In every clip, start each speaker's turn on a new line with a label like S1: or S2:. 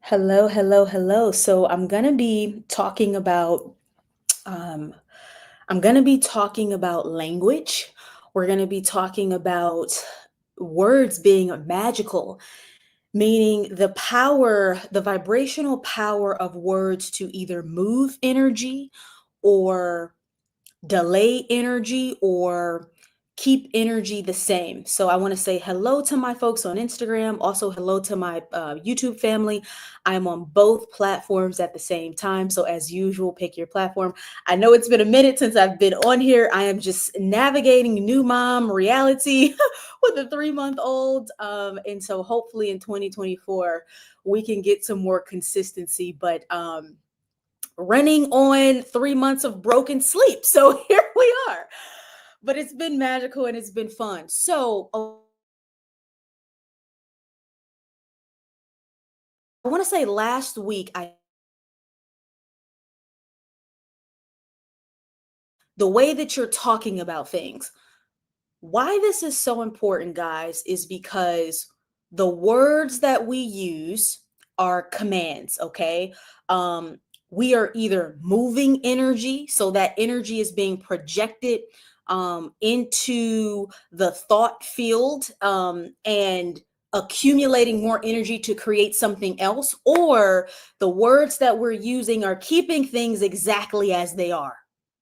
S1: Hello, hello, hello. So um I'm going to be talking about language. We're going to be talking about words being magical, meaning the vibrational power of words to either move energy or delay energy or keep energy the same. So I want to say hello to my folks on Instagram, also hello to my YouTube family. I'm on both platforms at the same time. So as usual, pick your platform. I know it's been a minute since I've been on here. I am just navigating new mom reality with a 3 month old. And so hopefully in 2024, we can get some more consistency. But running on 3 months of broken sleep. So here we are. But it's been magical and it's been fun. So I want to say last week, the way that you're talking about things, why this is so important, guys, is because the words that we use are commands, okay? Um, we are either moving energy, so that energy is being projected into the thought field and accumulating more energy to create something else, or the words that we're using are keeping things exactly as they are,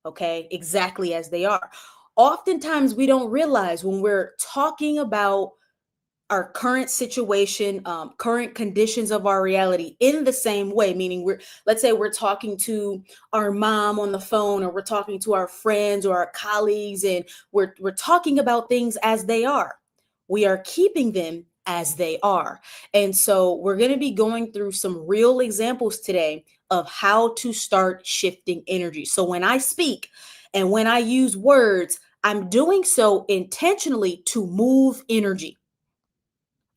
S1: okay? Exactly as they are. Oftentimes we don't realize when we're talking about our current situation, current conditions of our reality in the same way, meaning let's say we're talking to our mom on the phone, or we're talking to our friends or our colleagues, and we're talking about things as they are. We are keeping them as they are. And so we're going to be going through some real examples today of how to start shifting energy. So when I speak and when I use words, I'm doing so intentionally to move energy.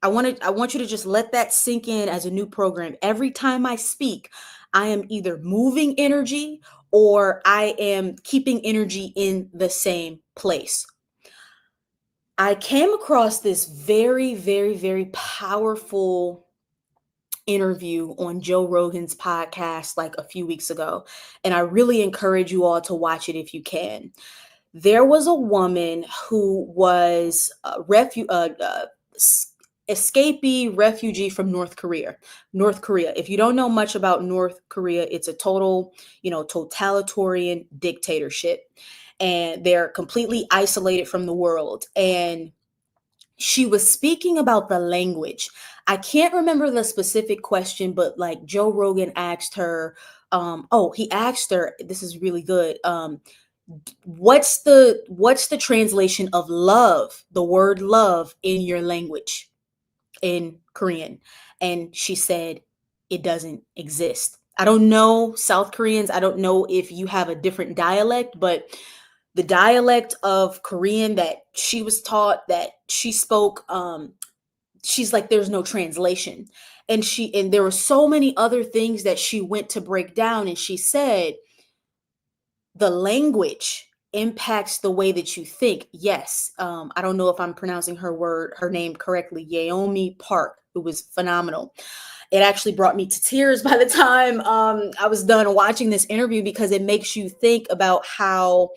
S1: I want you to just let that sink in as a new program. Every time I speak, I am either moving energy or I am keeping energy in the same place. I came across this very, very, very powerful interview on Joe Rogan's podcast like a few weeks ago, and I really encourage you all to watch it if you can. There was a woman who was escapee refugee from North Korea. North Korea. If you don't know much about North Korea, it's a total, totalitarian dictatorship, and they're completely isolated from the world. And she was speaking about the language. I can't remember the specific question, but like Joe Rogan asked her, he asked her, this is really good. What's the translation of love, the word love in your language, in Korean? And she said it doesn't exist. I don't know South Koreans. I don't know if you have a different dialect, but the dialect of Korean that she was taught, that she spoke, she's like, there's no translation. And there were so many other things that she went to break down, and she said the language impacts the way that you think. Yes. I don't know if I'm pronouncing her name correctly. Yomi Park. It was phenomenal. It actually brought me to tears by the time I was done watching this interview, because it makes you think about how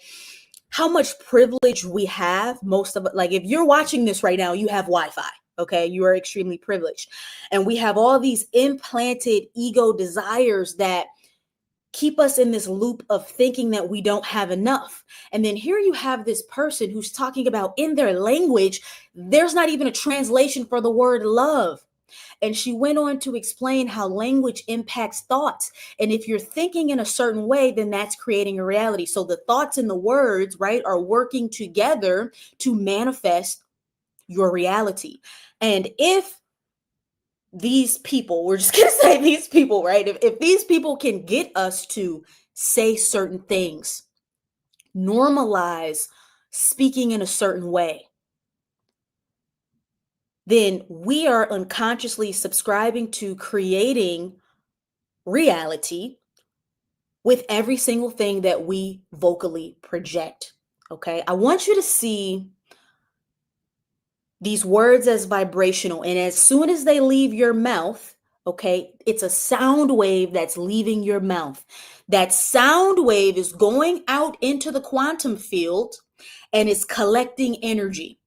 S1: much privilege we have. Most of it, like if you're watching this right now, you have Wi-Fi. Okay, you are extremely privileged. And we have all these implanted ego desires that keep us in this loop of thinking that we don't have enough. And then here you have this person who's talking about, in their language, there's not even a translation for the word love. And she went on to explain how language impacts thoughts. And if you're thinking in a certain way, then that's creating a reality. So the thoughts and the words, right, are working together to manifest your reality. And if these people, we're just going to say these people, right? If these people can get us to say certain things, normalize speaking in a certain way, then we are unconsciously subscribing to creating reality with every single thing that we vocally project. Okay. I want you to see these words as vibrational. And as soon as they leave your mouth, Okay, it's a sound wave that's leaving your mouth. That sound wave is going out into the quantum field and it's collecting energy,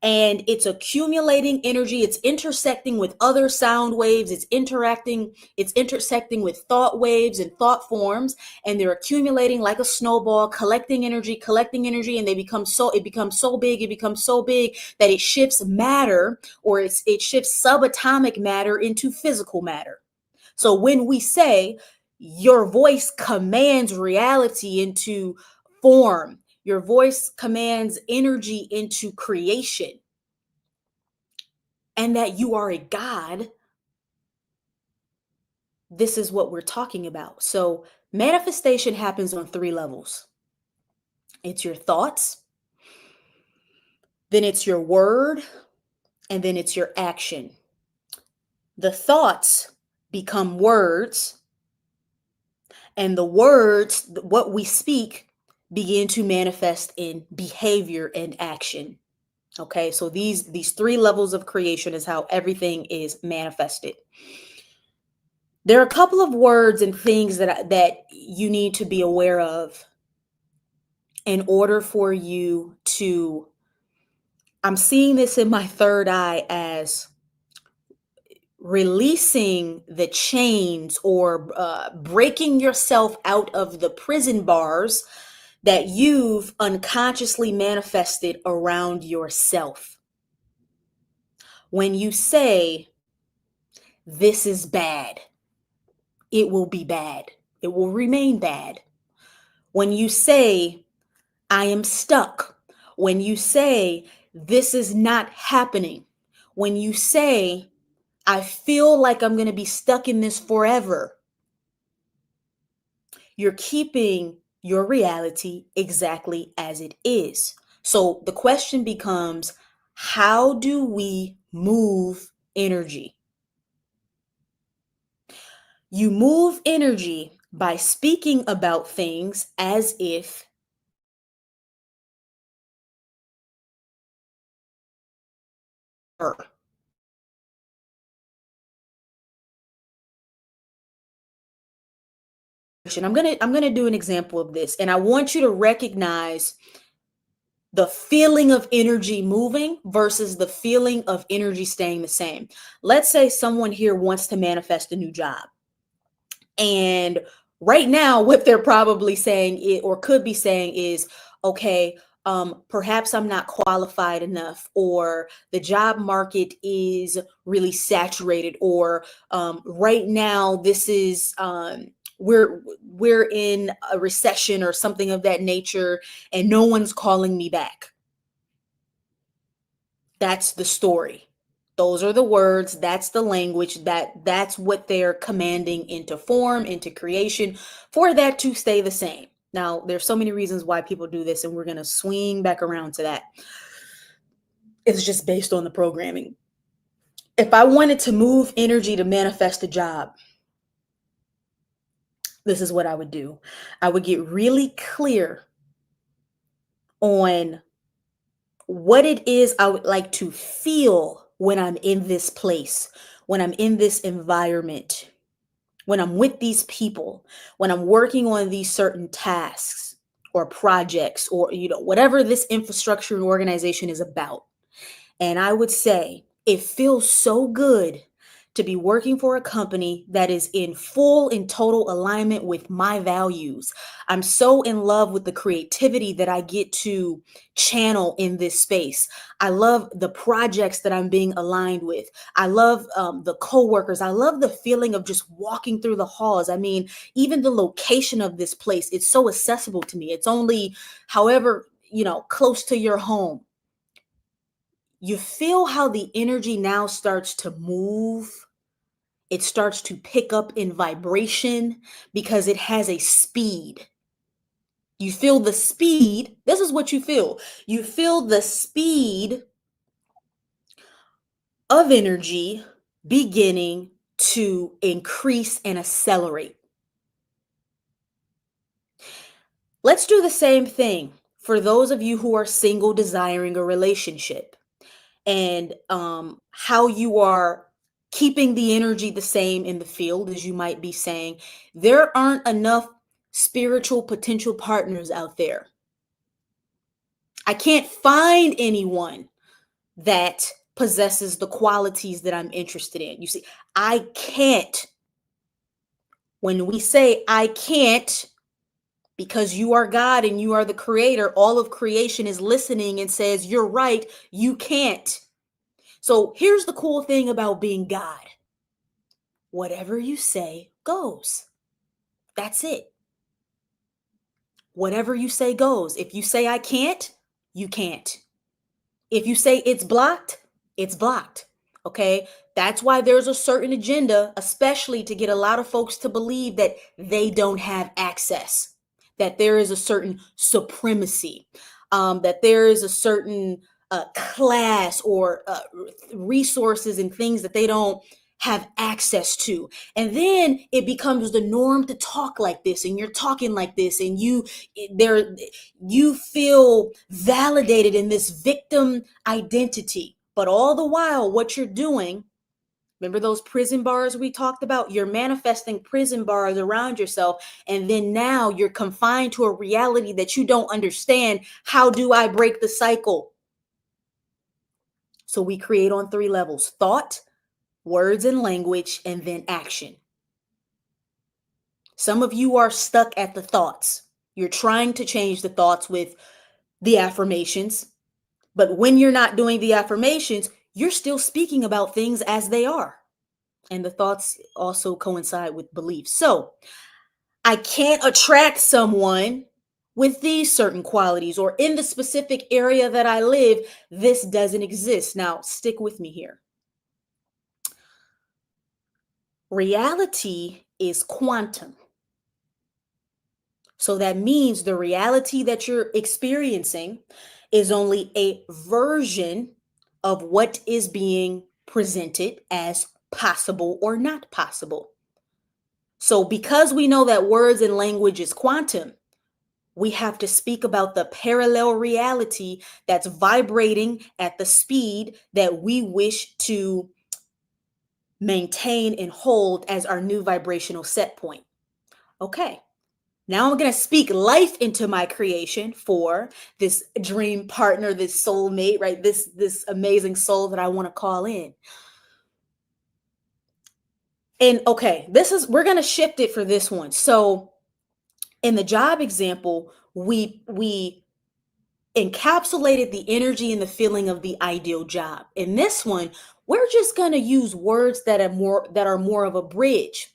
S1: and it's accumulating energy. It's intersecting with other sound waves. It's intersecting with thought waves and thought forms, and they're accumulating like a snowball, collecting energy, and it becomes so big, that it shifts matter, or it shifts subatomic matter into physical matter. So when we say your voice commands reality into form, your voice commands energy into creation, and that you are a God, this is what we're talking about. So manifestation happens on three levels. It's your thoughts, then it's your word, and then it's your action. The thoughts become words, and the words, what we speak, begin to manifest in behavior and action. Okay, so these three levels of creation is how everything is manifested. There are a couple of words and things that you need to be aware of in order for you to, I'm seeing this in my third eye as releasing the chains, or breaking yourself out of the prison bars that you've unconsciously manifested around yourself. When you say, this is bad, it will be bad, it will remain bad. When you say, I am stuck, when you say, this is not happening, when you say, I feel like I'm going to be stuck in this forever, you're keeping your reality exactly as it is. So the question becomes, how do we move energy? You move energy by speaking about things as if are. I'm gonna do an example of this, and I want you to recognize the feeling of energy moving versus the feeling of energy staying the same. Let's say someone here wants to manifest a new job. And right now, what they're probably saying or could be saying is, okay, perhaps I'm not qualified enough, or the job market is really saturated, or right now this is we're in a recession or something of that nature, and no one's calling me back. That's the story. Those are the words, that's the language, that's what they're commanding into form, into creation, for that to stay the same. Now, there's so many reasons why people do this, and we're going to swing back around to that. It's just based on the programming. If I wanted to move energy to manifest a job, this is what I would do. I would get really clear on what it is I would like to feel when I'm in this place, when I'm in this environment, when I'm with these people, when I'm working on these certain tasks or projects, or whatever this infrastructure and organization is about. And I would say it feels so good to be working for a company that is in full and total alignment with my values. I'm so in love with the creativity that I get to channel in this space. I love the projects that I'm being aligned with. I love the coworkers. I love the feeling of just walking through the halls. I mean, even the location of this place, it's so accessible to me. It's only, however, close to your home. You feel how the energy now starts to move. It starts to pick up in vibration because it has a speed. You feel the speed. This is what you feel. You feel the speed of energy beginning to increase and accelerate. Let's do the same thing for those of you who are single, desiring a relationship, and how you are keeping the energy the same in the field, as you might be saying, there aren't enough spiritual potential partners out there. I can't find anyone that possesses the qualities that I'm interested in. You see, I can't. When we say I can't, because you are God and you are the creator, all of creation is listening and says, you're right, you can't. So here's the cool thing about being God: whatever you say goes. That's it. Whatever you say goes. If you say I can't, you can't. If you say it's blocked, it's blocked. Okay? That's why there's a certain agenda, especially to get a lot of folks to believe that they don't have access, that there is a certain supremacy, that there is a certain class or resources and things that they don't have access to. And then it becomes the norm to talk like this, and you're talking like this, and you feel validated in this victim identity. But all the while, what you're doing, remember those prison bars we talked about? You're manifesting prison bars around yourself. And then now you're confined to a reality that you don't understand. How do I break the cycle? So we create on 3 levels: thought, words and language, and then action. Some of you are stuck at the thoughts. You're trying to change the thoughts with the affirmations. But when you're not doing the affirmations, you're still speaking about things as they are. And the thoughts also coincide with beliefs. So I can't attract someone with these certain qualities, or in the specific area that I live, this doesn't exist. Now, stick with me here. Reality is quantum. So that means the reality that you're experiencing is only a version of what is being presented as possible or not possible. So, because we know that words and language is quantum, we have to speak about the parallel reality that's vibrating at the speed that we wish to maintain and hold as our new vibrational set point. Okay. Now I'm going to speak life into my creation for this dream partner, this soulmate, right? This amazing soul that I want to call in. And okay, we're going to shift it for this one. So in the job example, we encapsulated the energy and the feeling of the ideal job. In this one, we're just going to use words that are more of a bridge.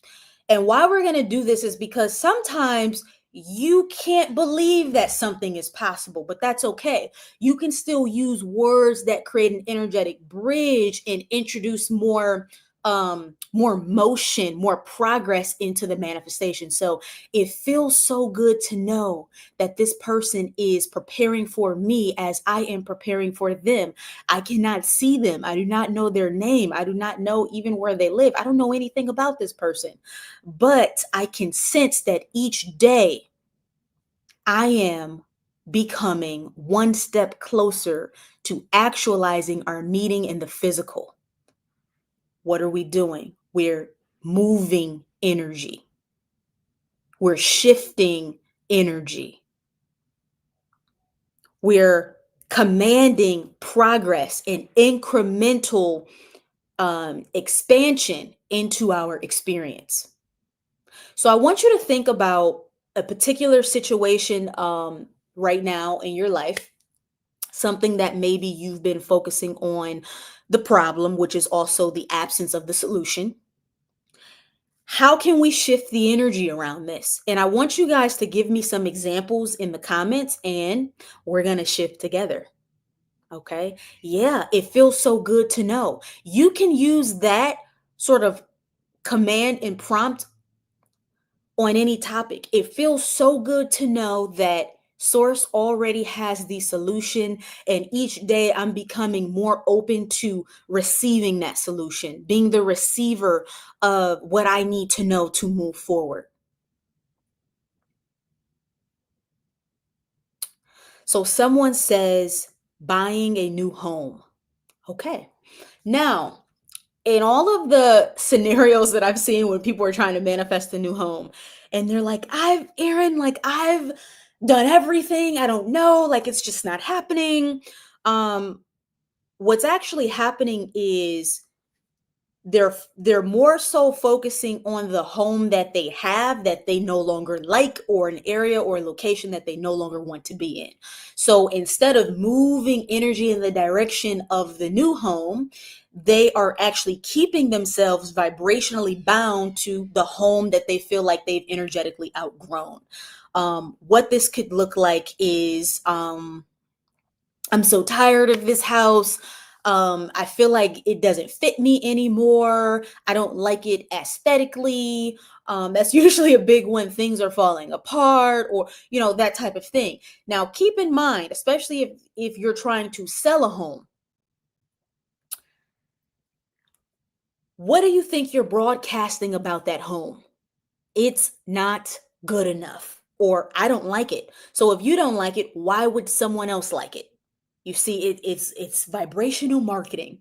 S1: And why we're going to do this is because sometimes you can't believe that something is possible, but that's okay. You can still use words that create an energetic bridge and introduce more motion, more progress into the manifestation. So it feels so good to know that this person is preparing for me as I am preparing for them. I cannot see them. I do not know their name. I do not know even where they live. I don't know anything about this person, but I can sense that each day I am becoming one step closer to actualizing our meeting in the physical. What are we doing? We're moving energy. We're shifting energy. We're commanding progress and incremental expansion into our experience. So I want you to think about a particular situation right now in your life, something that maybe you've been focusing on the problem, which is also the absence of the solution. How can we shift the energy around this? And I want you guys to give me some examples in the comments, and we're going to shift together. Okay. Yeah, it feels so good to know. You can use that sort of command and prompt on any topic. It feels so good to know that Source already has the solution, and each day I'm becoming more open to receiving that solution, being the receiver of what I need to know to move forward. So someone says buying a new home. Okay. Now, in all of the scenarios that I've seen when people are trying to manifest a new home, and they're like, Erin, like, I've done everything. I don't know. Like, it's just not happening. Um, what's actually happening is they're more so focusing on the home that they have that they no longer like, or an area or a location that they no longer want to be in. So instead of moving energy in the direction of the new home, they are actually keeping themselves vibrationally bound to the home that they feel like they've energetically outgrown. What this could look like is, I'm so tired of this house. I feel like it doesn't fit me anymore. I don't like it aesthetically. That's usually a big one. Things are falling apart, or that type of thing. Now, keep in mind, especially if you're trying to sell a home, what do you think you're broadcasting about that home? It's not good enough, or I don't like it. So if you don't like it, why would someone else like it? You see, it's vibrational marketing.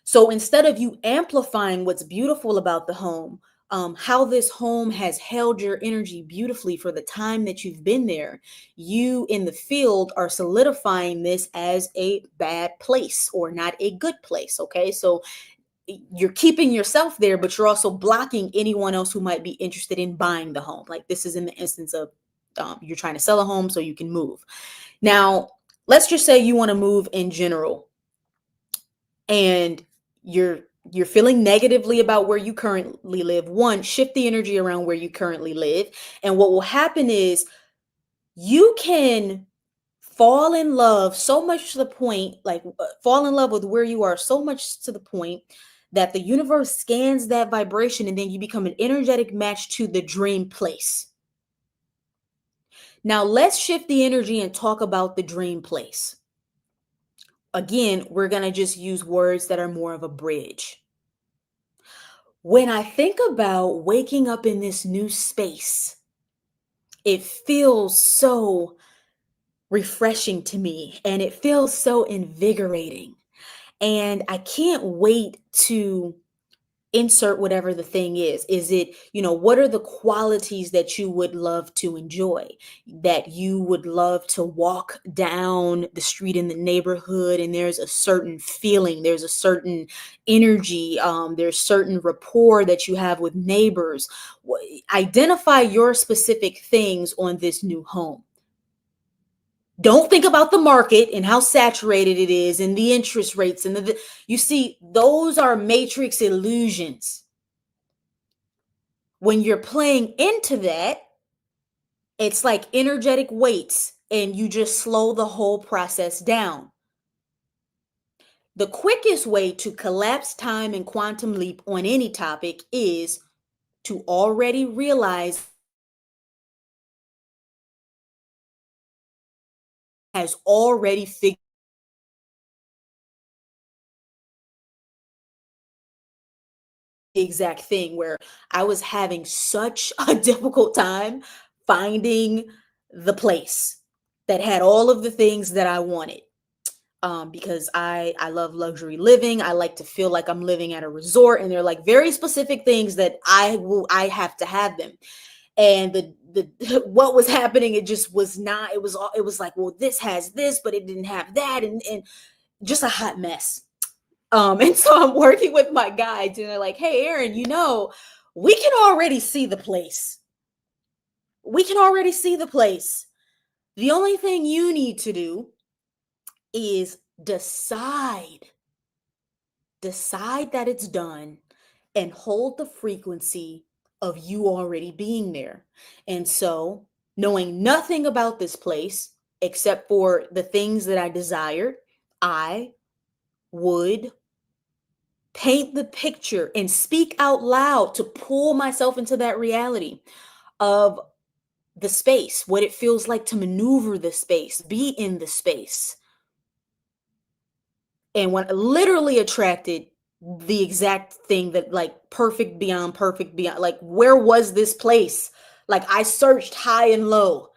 S1: So instead of you amplifying what's beautiful about the home, how this home has held your energy beautifully for the time that you've been there, you in the field are solidifying this as a bad place or not a good place. Okay. So you're keeping yourself there, but you're also blocking anyone else who might be interested in buying the home. Like, this is in the instance of, you're trying to sell a home so you can move. Now, let's just say you want to move in general, and you're feeling negatively about where you currently live. One, shift the energy around where you currently live. And what will happen is you can fall in love so much to the point, like, fall in love with where you are so much to the point that the universe scans that vibration, and then you become an energetic match to the dream place. Now, let's shift the energy and talk about the dream place. Again, we're going to just use words that are more of a bridge. When I think about waking up in this new space, it feels so refreshing to me, and it feels so invigorating. And I can't wait to insert whatever the thing is. Is it, what are the qualities that you would love to enjoy, that you would love to walk down the street in the neighborhood, and there's a certain feeling, there's a certain energy, there's certain rapport that you have with neighbors. Identify your specific things on this new home. Don't think about the market and how saturated it is and the interest rates and you see, those are matrix illusions. When you're playing into that, it's like energetic weights, and you just slow the whole process down. The quickest way to collapse time and quantum leap on any topic is to already realize has already figured the exact thing, where I was having such a difficult time finding the place that had all of the things that I wanted. Because I love luxury living. I like to feel like I'm living at a resort, and they're like very specific things that I have to have them. And the what was happening, it just was not. It was like, well, this has this, but it didn't have that, and just a hot mess. And so I'm working with my guides, and they're like, hey, Erin, we can already see the place. We can already see the place. The only thing you need to do is decide that it's done, and hold the frequency of you already being there. And so, knowing nothing about this place except for the things that I desired, I would paint the picture and speak out loud to pull myself into that reality of the space, what it feels like to maneuver the space, be in the space. And when literally attracted the exact thing that, like, perfect beyond, like, where was this place? Like, I searched high and low.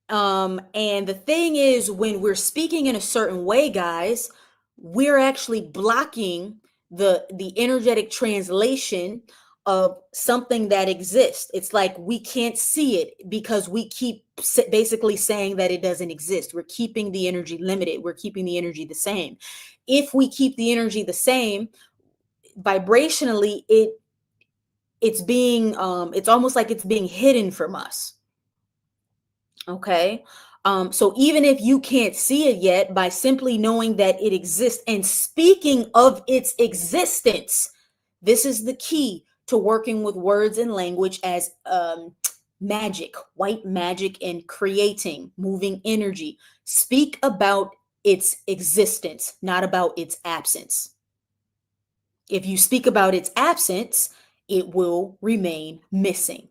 S1: And the thing is, when we're speaking in a certain way, guys, we're actually blocking the energetic translation of something that exists. It's like we can't see it because we keep basically saying that it doesn't exist. We're keeping the energy limited. We're keeping the energy the same. If we keep the energy the same, vibrationally, it's almost like it's being hidden from us. Okay. So even if you can't see it yet, by simply knowing that it exists and speaking of its existence, this is the key to working with words and language as magic, white magic, and creating, moving energy. Speak about its existence, not about its absence. If you speak about its absence, it will remain missing.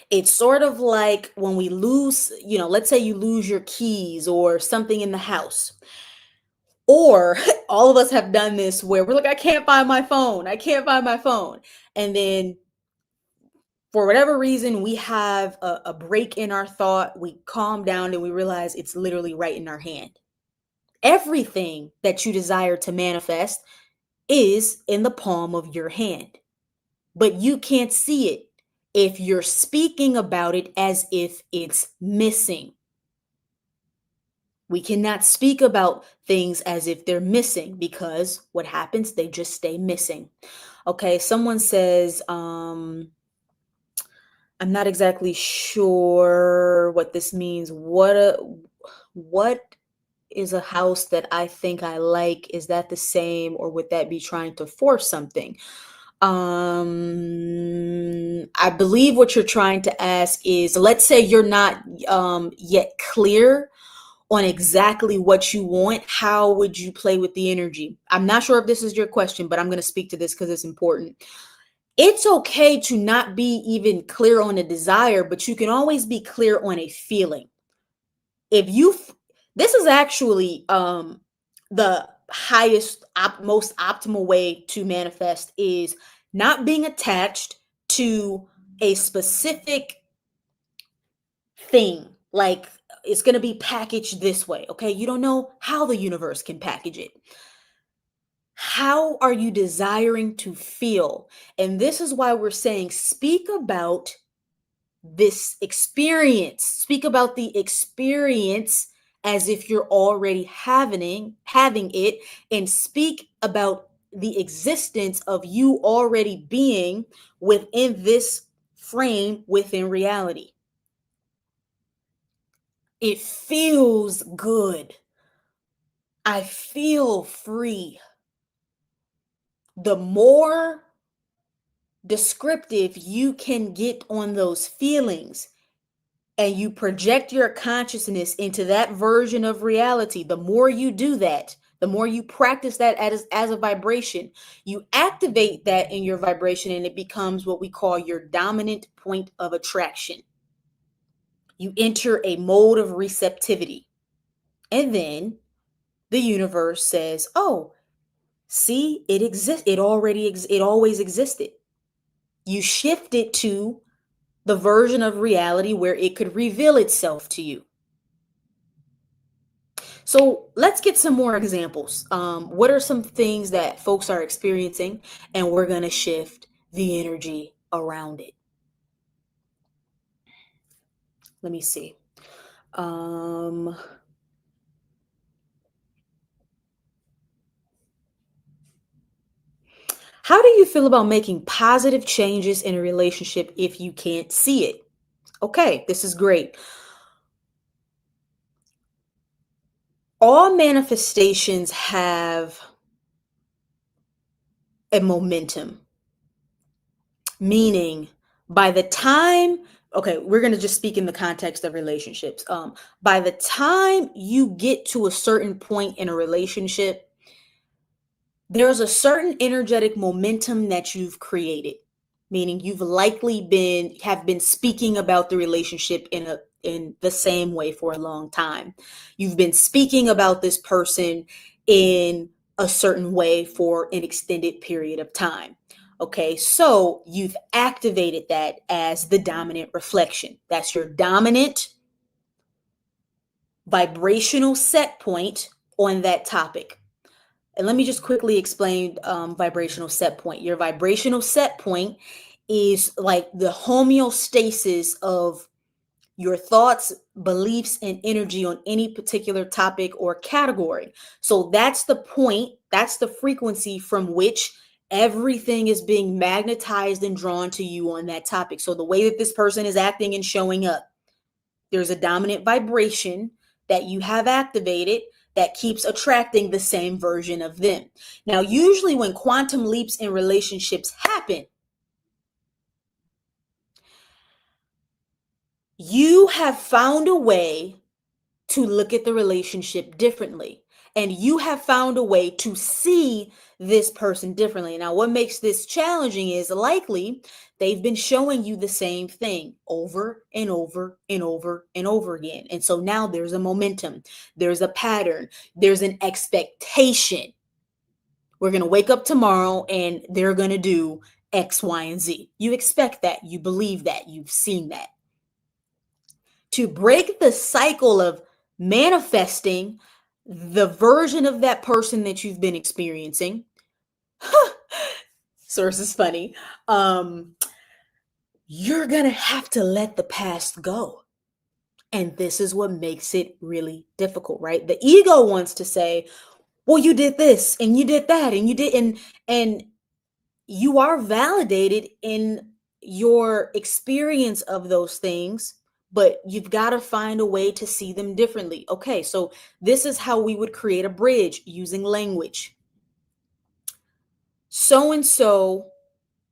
S1: It's sort of like when we lose, let's say you lose your keys or something in the house. Or all of us have done this where we're like, I can't find my phone. I can't find my phone. And then for whatever reason, we have a break in our thought. We calm down and we realize it's literally right in our hand. Everything that you desire to manifest is in the palm of your hand, but you can't see it if you're speaking about it as if it's missing. We cannot speak about things as if they're missing, because what happens? They just stay missing. Okay, someone says, I'm not exactly sure what this means. What is a house that I think I like? Is that the same, or would that be trying to force something? I believe what you're trying to ask is, let's say you're not yet clear on exactly what you want. How would you play with the energy? I'm not sure if this is your question, but I'm going to speak to this because it's important. It's okay to not be even clear on a desire, but you can always be clear on a feeling. If you, this is actually the highest, most optimal way to manifest is not being attached to a specific thing. Like, it's going to be packaged this way. Okay. You don't know how the universe can package it. How are you desiring to feel? And this is why we're saying speak about this experience. Speak about the experience as if you're already having it, and speak about the existence of you already being within this frame, within reality. It feels good. I feel free. The more descriptive you can get on those feelings, and you project your consciousness into that version of reality, the more you do that, the more you practice that as a vibration, you activate that in your vibration, and it becomes what we call your dominant point of attraction. You enter a mode of receptivity, and then the universe says, oh, see, it exists. It always existed. You shift it to the version of reality where it could reveal itself to you. So let's get some more examples. What are some things that folks are experiencing, and we're going to shift the energy around it? Let me see. How do you feel about making positive changes in a relationship if you can't see it? Okay, this is great. All manifestations have a momentum, meaning by the time, okay, we're going to just speak in the context of relationships. By the time you get to a certain point in a relationship, there's a certain energetic momentum that you've created, meaning you've likely have been speaking about the relationship in the same way for a long time. You've been speaking about this person in a certain way for an extended period of time. Okay, so you've activated that as the dominant reflection. That's your dominant vibrational set point on that topic. And let me just quickly explain vibrational set point. Your vibrational set point is like the homeostasis of your thoughts, beliefs, and energy on any particular topic or category. So that's the point, that's the frequency from which everything is being magnetized and drawn to you on that topic. So the way that this person is acting and showing up, there's a dominant vibration that you have activated that keeps attracting the same version of them. Now, usually when quantum leaps in relationships happen, you have found a way to look at the relationship differently. And you have found a way to see this person differently. Now, what makes this challenging is likely they've been showing you the same thing over and over and over and over again. And so now there's a momentum, there's a pattern, there's an expectation. We're going to wake up tomorrow and they're going to do X, Y, and Z. You expect that, you believe that, you've seen that. To break the cycle of manifesting the version of that person that you've been experiencing. Source is funny. You're going to have to let the past go. And this is what makes it really difficult, right? The ego wants to say, well, you did this and you did that and you did, and you are validated in your experience of those things, but you've got to find a way to see them differently. Okay, so this is how we would create a bridge using language. So and so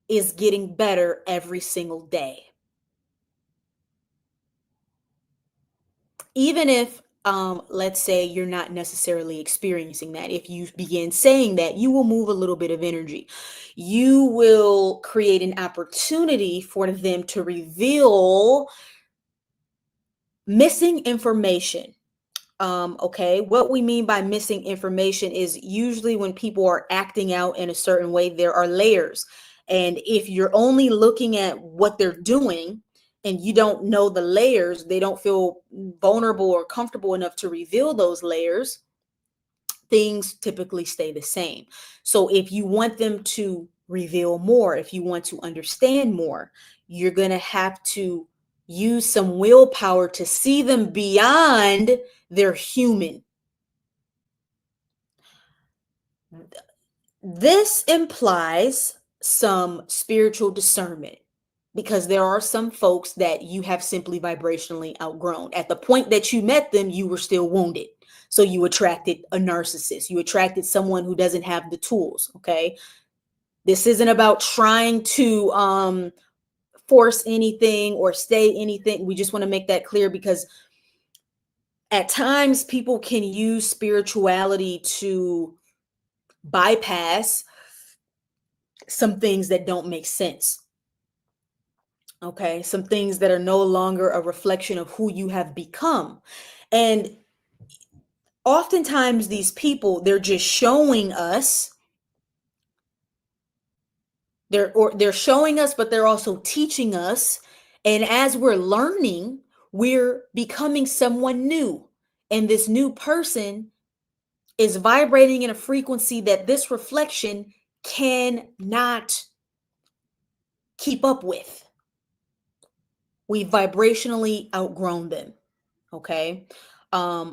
S1: is getting better every single day. Even if let's say you're not necessarily experiencing that, if you begin saying that, you will move a little bit of energy. You will create an opportunity for them to reveal missing information. Okay, what we mean by missing information is usually when people are acting out in a certain way, there are layers. And if you're only looking at what they're doing and you don't know the layers, they don't feel vulnerable or comfortable enough to reveal those layers, things typically stay the same. So if you want them to reveal more, if you want to understand more, you're going to have to use some willpower to see them beyond their human. This implies some spiritual discernment because there are some folks that you have simply vibrationally outgrown. At the point that you met them, you were still wounded. So you attracted a narcissist. You attracted someone who doesn't have the tools. Okay. This isn't about trying to force anything or stay anything. We just want to make that clear because at times people can use spirituality to bypass some things that don't make sense. Okay, some things that are no longer a reflection of who you have become. And oftentimes these people, they're just showing us, they're showing us, but they're also teaching us. And as we're learning, we're becoming someone new. And this new person is vibrating in a frequency that this reflection cannot keep up with. We vibrationally outgrown them. Okay.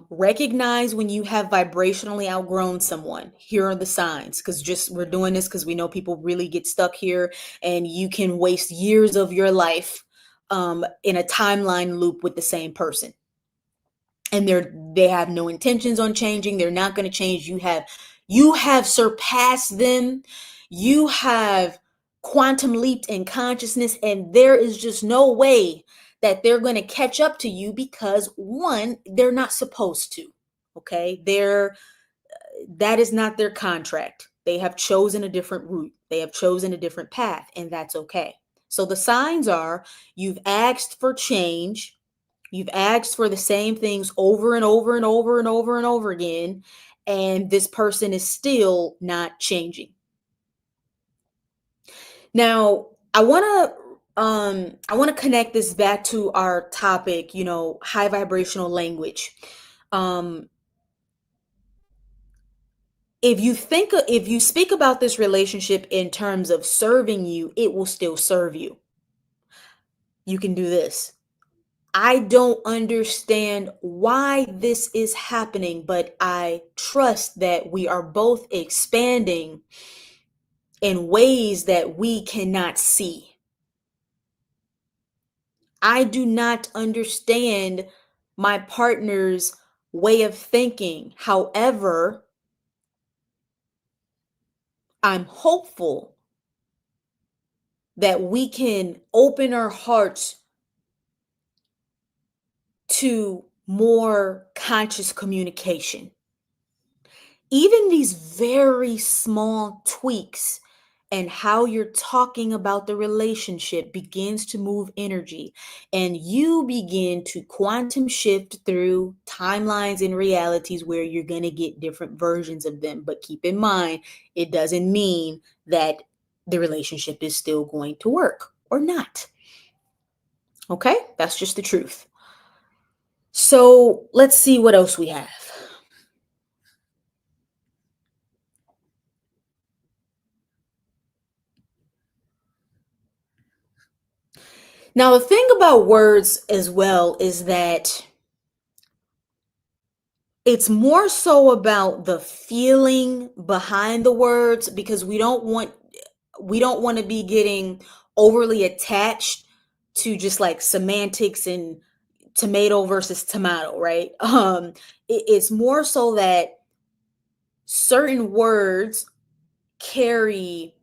S1: Recognize when you have vibrationally outgrown someone. Here are the signs, because just we're doing this because we know people really get stuck here, and you can waste years of your life in a timeline loop with the same person. And they have no intentions on changing. They're not going to change. You have surpassed them. You have quantum leaped in consciousness, and there is just no way that they're going to catch up to you because one, they're not supposed to. Okay? That is not their contract. They have chosen a different route. They have chosen a different path, and that's okay. So the signs are you've asked for change. You've asked for the same things over and over and over and over and over again, and this person is still not changing. Now, I want to connect this back to our topic, high vibrational language. Um if you speak about this relationship in terms of serving you, it will still serve you. You can do this. I don't understand why this is happening, but I trust that we are both expanding in ways that we cannot see. I do not understand my partner's way of thinking. However, I'm hopeful that we can open our hearts to more conscious communication. Even these very small tweaks and how you're talking about the relationship begins to move energy, and you begin to quantum shift through timelines and realities where you're going to get different versions of them. But keep in mind, it doesn't mean that the relationship is still going to work or not. Okay, that's just the truth. So let's see what else we have. Now, the thing about words as well is that it's more so about the feeling behind the words, because we don't want to be getting overly attached to just like semantics and tomato versus tomato, right? It's more so that certain words carry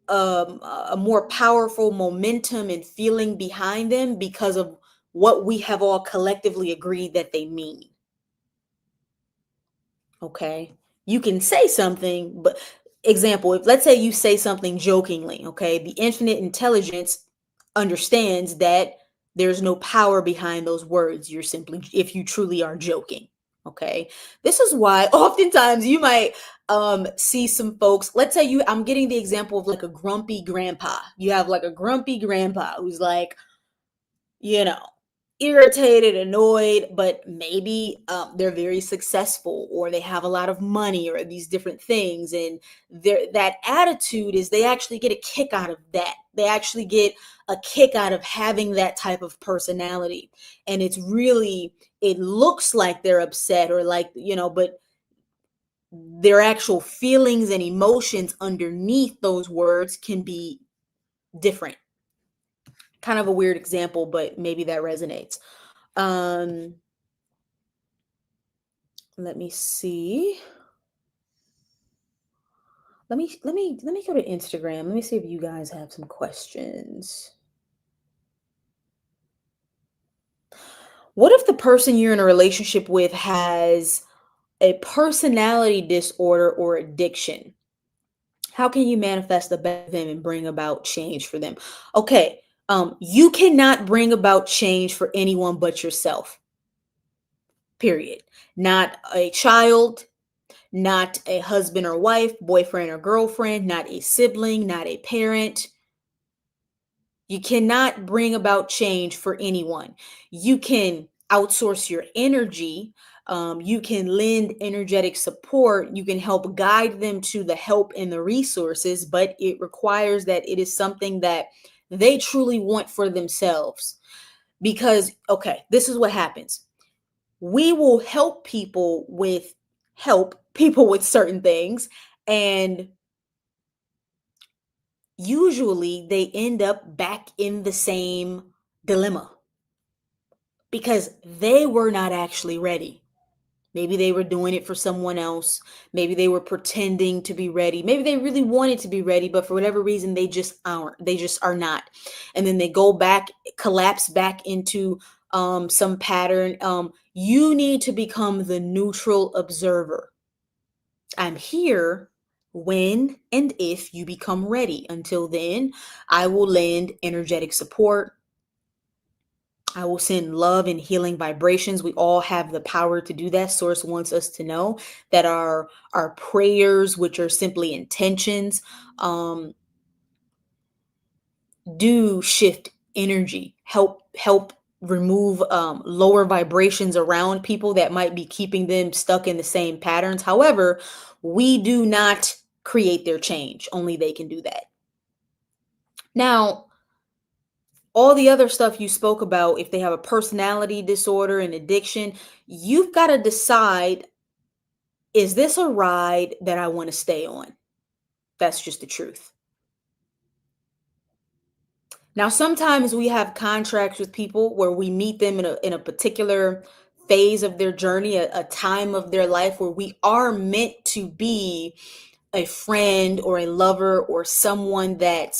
S1: a more powerful momentum and feeling behind them because of what we have all collectively agreed that they mean. Okay. You can say something, but example, if let's say you say something jokingly, okay, the infinite intelligence understands that there's no power behind those words. You're simply, if you truly are joking. Okay. This is why oftentimes you might see some folks, let's say I'm getting the example of like a grumpy grandpa. You have like a grumpy grandpa who's like, you know, irritated, annoyed, but maybe they're very successful or they have a lot of money or these different things. And that attitude is they actually get a kick out of that. They actually get a kick out of having that type of personality. And it's really, it looks like they're upset or like, but their actual feelings and emotions underneath those words can be different. Kind of a weird example, but maybe that resonates. Um, let me see. Let me go to Instagram. Let me see if you guys have some questions. What if the person you're in a relationship with has a personality disorder or addiction? How can you manifest the best of them and bring about change for them? Okay, you cannot bring about change for anyone but yourself. Period. Not a child, not a husband or wife, boyfriend or girlfriend, not a sibling, not a parent. You cannot bring about change for anyone. You can outsource your energy. You can lend energetic support. You can help guide them to the help and the resources, but it requires that it is something that they truly want for themselves. Because, okay, this is what happens. We will help people with certain things, and usually they end up back in the same dilemma because they were not actually ready. Maybe they were doing it for someone else. Maybe they were pretending to be ready. Maybe they really wanted to be ready, but for whatever reason, they just aren't. They just are not. And then they go back, collapse back into some pattern. You need to become the neutral observer. I'm here when and if you become ready. Until then, I will lend energetic support. I will send love and healing vibrations. We all have the power to do that. Source wants us to know that our prayers, which are simply intentions, do shift energy, help remove lower vibrations around people that might be keeping them stuck in the same patterns. However, we do not create their change. Only they can do that. Now, all the other stuff you spoke about, if they have a personality disorder and addiction, you've got to decide, is this a ride that I want to stay on? That's just the truth. Now, sometimes we have contracts with people where we meet them in a particular phase of their journey, a time of their life where we are meant to be a friend or a lover or someone that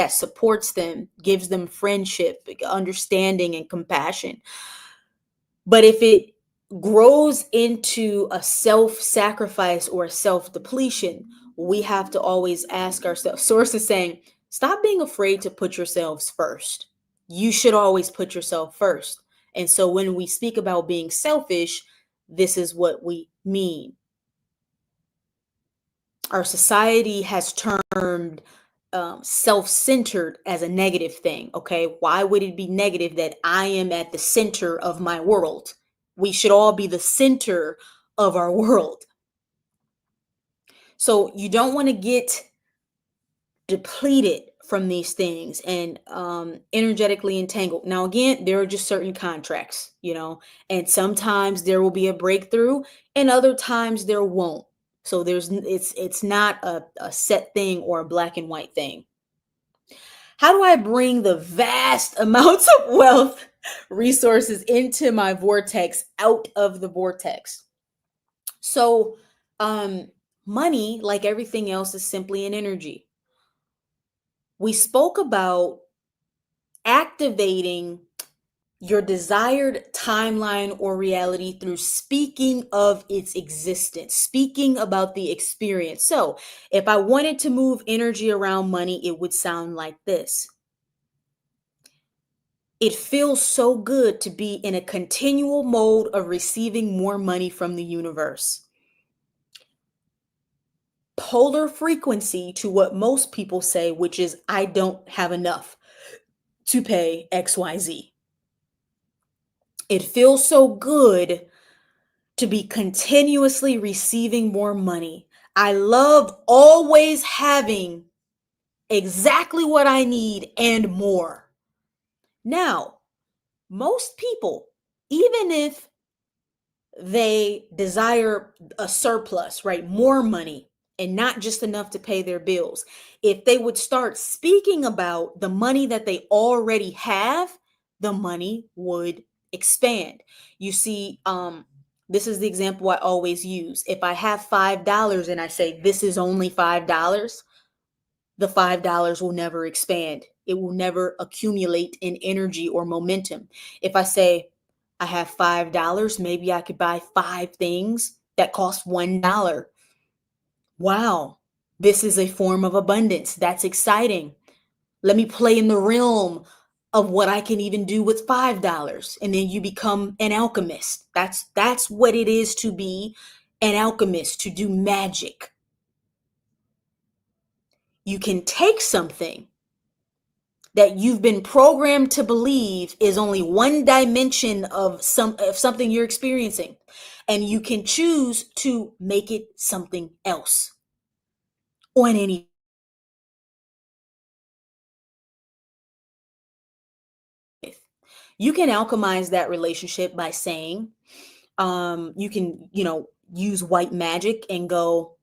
S1: supports them, gives them friendship, understanding, and compassion. But if it grows into a self-sacrifice or a self-depletion, we have to always ask ourselves. Source is saying, stop being afraid to put yourselves first. You should always put yourself first. And so when we speak about being selfish, this is what we mean. Our society has termed self-centered as a negative thing. Okay, why would it be negative that I am at the center of my world? We should all be the center of our world. So you don't want to get depleted from these things and energetically entangled. Now, again, there are just certain contracts, and sometimes there will be a breakthrough, and other times there won't. So it's not a set thing or a black and white thing. How do I bring the vast amounts of wealth resources into my vortex, out of the vortex? So, money, like everything else, is simply an energy. We spoke about activating your desired timeline or reality through speaking of its existence, speaking about the experience. So, if I wanted to move energy around money, it would sound like this. It feels so good to be in a continual mode of receiving more money from the universe. Polar frequency to what most people say, which is, I don't have enough to pay XYZ. It feels so good to be continuously receiving more money. I love always having exactly what I need and more. Now, most people, even if they desire a surplus, right? More money and not just enough to pay their bills. If they would start speaking about the money that they already have, the money would expand. You see, this is the example I always use. If I have $5 and I say, this is only $5, the $5 will never expand. It will never accumulate in energy or momentum. If I say, I have $5, maybe I could buy 5 things that cost $1. Wow, this is a form of abundance. That's exciting. Let me play in the realm of what I can even do with $5. And then you become an alchemist. That's what it is to be an alchemist, to do magic. You can take something that you've been programmed to believe is only one dimension of something you're experiencing, and you can choose to make it something else on any. You can alchemize that relationship by saying, you can use white magic and go,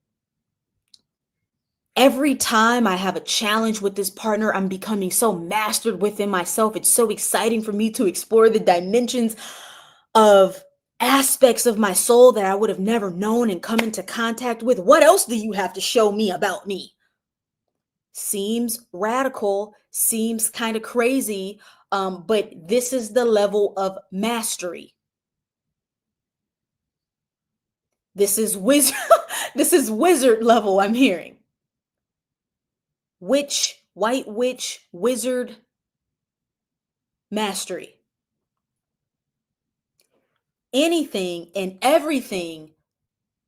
S1: every time I have a challenge with this partner, I'm becoming so mastered within myself. It's so exciting for me to explore the dimensions of aspects of my soul that I would have never known and come into contact with. What else do you have to show me about me? Seems radical, seems kind of crazy, but this is the level of mastery. This is wizard. This is wizard level. I'm hearing witch, white witch, wizard mastery. Anything and everything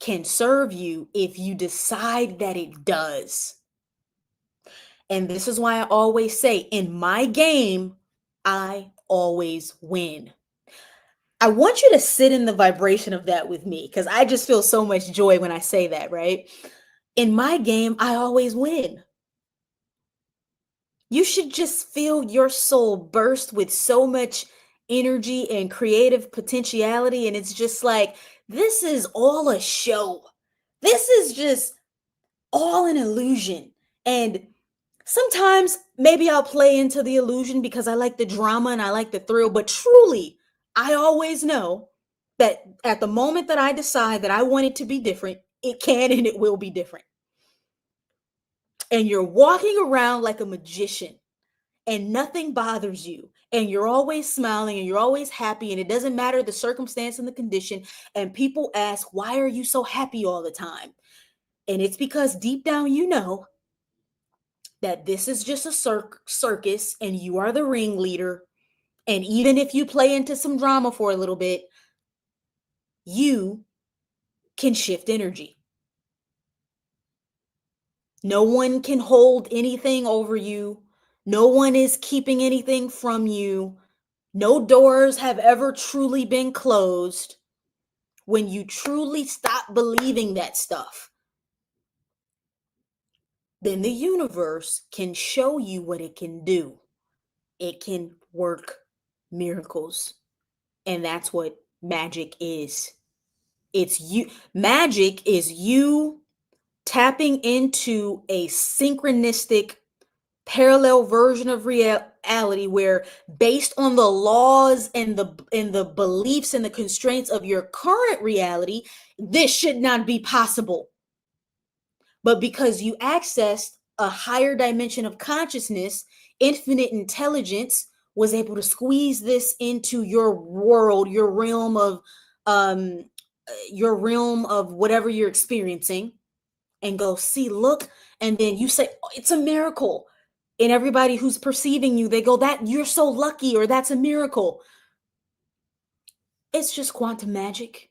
S1: can serve you if you decide that it does. And this is why I always say, in my game, I always win. I want you to sit in the vibration of that with me because I just feel so much joy when I say that, right? In my game, I always win. You should just feel your soul burst with so much energy and creative potentiality. And it's just like, this is all a show. This is just all an illusion. And sometimes maybe I'll play into the illusion because I like the drama and I like the thrill. But truly, I always know that at the moment that I decide that I want it to be different, it can and it will be different. And you're walking around like a magician and nothing bothers you and you're always smiling and you're always happy and it doesn't matter the circumstance and the condition, and people ask, why are you so happy all the time? And it's because deep down you know that this is just a circus and you are the ringleader, and even if you play into some drama for a little bit, you can shift energy. No one can hold anything over you. No one is keeping anything from you. No doors have ever truly been closed. When you truly stop believing that stuff, then the universe can show you what it can do. It can work miracles. And that's what magic is. It's you. Magic is you tapping into a synchronistic parallel version of reality where, based on the laws and the beliefs and the constraints of your current reality, this should not be possible. But because you accessed a higher dimension of consciousness, infinite intelligence was able to squeeze this into your world, um your realm of whatever you're experiencing, and go, see, look. And then you say, oh, it's a miracle. And everybody who's perceiving you, they go, that you're so lucky, or that's a miracle. It's just quantum magic.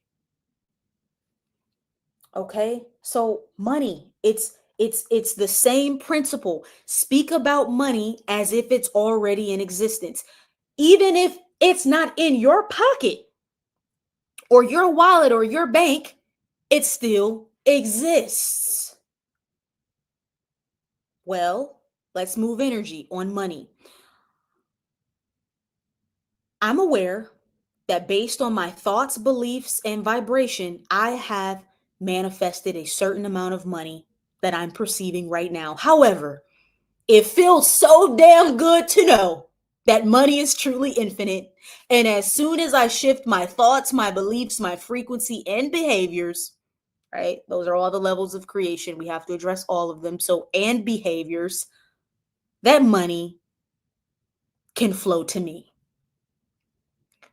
S1: Okay? So money, it's the same principle. Speak about money as if it's already in existence. Even if it's not in your pocket or your wallet or your bank, it still exists. Well, let's move energy on money. I'm aware that based on my thoughts, beliefs, and vibration, I have manifested a certain amount of money that I'm perceiving right now. However, it feels so damn good to know that money is truly infinite. And as soon as I shift my thoughts, my beliefs, my frequency, and behaviors, right? Those are all the levels of creation. We have to address all of them. So, and behaviors, that money can flow to me.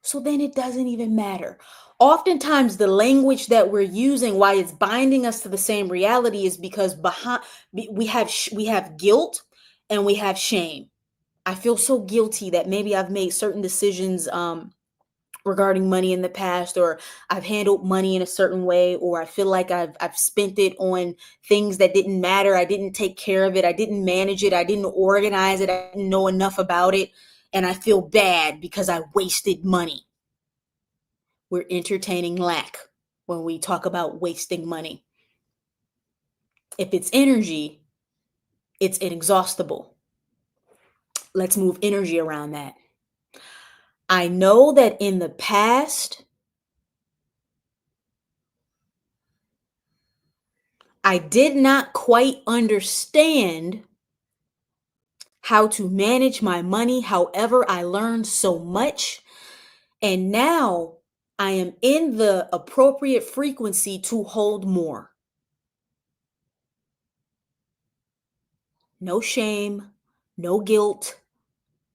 S1: So then it doesn't even matter. Oftentimes, the language that we're using, why it's binding us to the same reality, is because behind we have guilt and we have shame. I feel so guilty that maybe I've made certain decisions regarding money in the past, or I've handled money in a certain way, or I feel like I've spent it on things that didn't matter. I didn't take care of it. I didn't manage it. I didn't organize it. I didn't know enough about it. And I feel bad because I wasted money. We're entertaining lack when we talk about wasting money. If it's energy, it's inexhaustible. Let's move energy around that. I know that in the past, I did not quite understand how to manage my money. However, I learned so much. And now I am in the appropriate frequency to hold more. No shame, no guilt,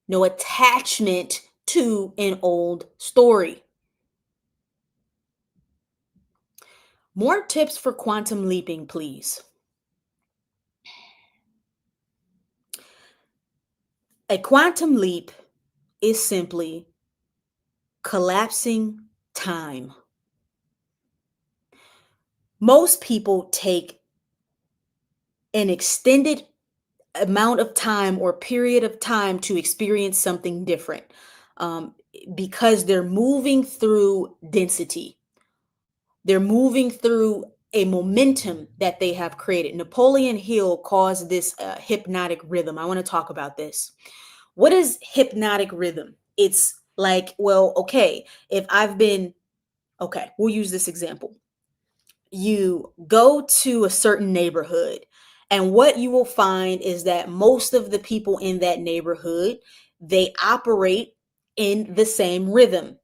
S1: no attachment to an old story. More tips for quantum leaping, please. A quantum leap is simply collapsing time. Most people take an extended amount of time or period of time to experience something different. um, because they're moving through density. They're moving through a momentum that they have created. Napoleon Hill calls this hypnotic rhythm. I want to talk about this. What is hypnotic rhythm? It's like, well, okay, if I've been, okay, we'll use this example. You go to a certain neighborhood, and what you will find is that most of the people in that neighborhood, they operate in the same rhythm.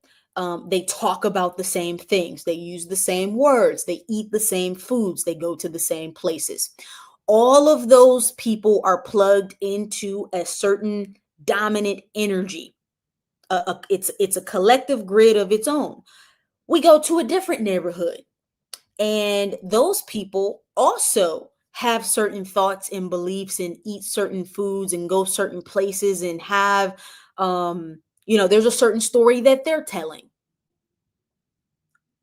S1: They talk about the same things, they use the same words, they eat the same foods, they go to the same places. All of those people are plugged into a certain dominant energy. It's a collective grid of its own. We go to a different neighborhood, and those people also have certain thoughts and beliefs and eat certain foods and go certain places and have, there's a certain story that they're telling.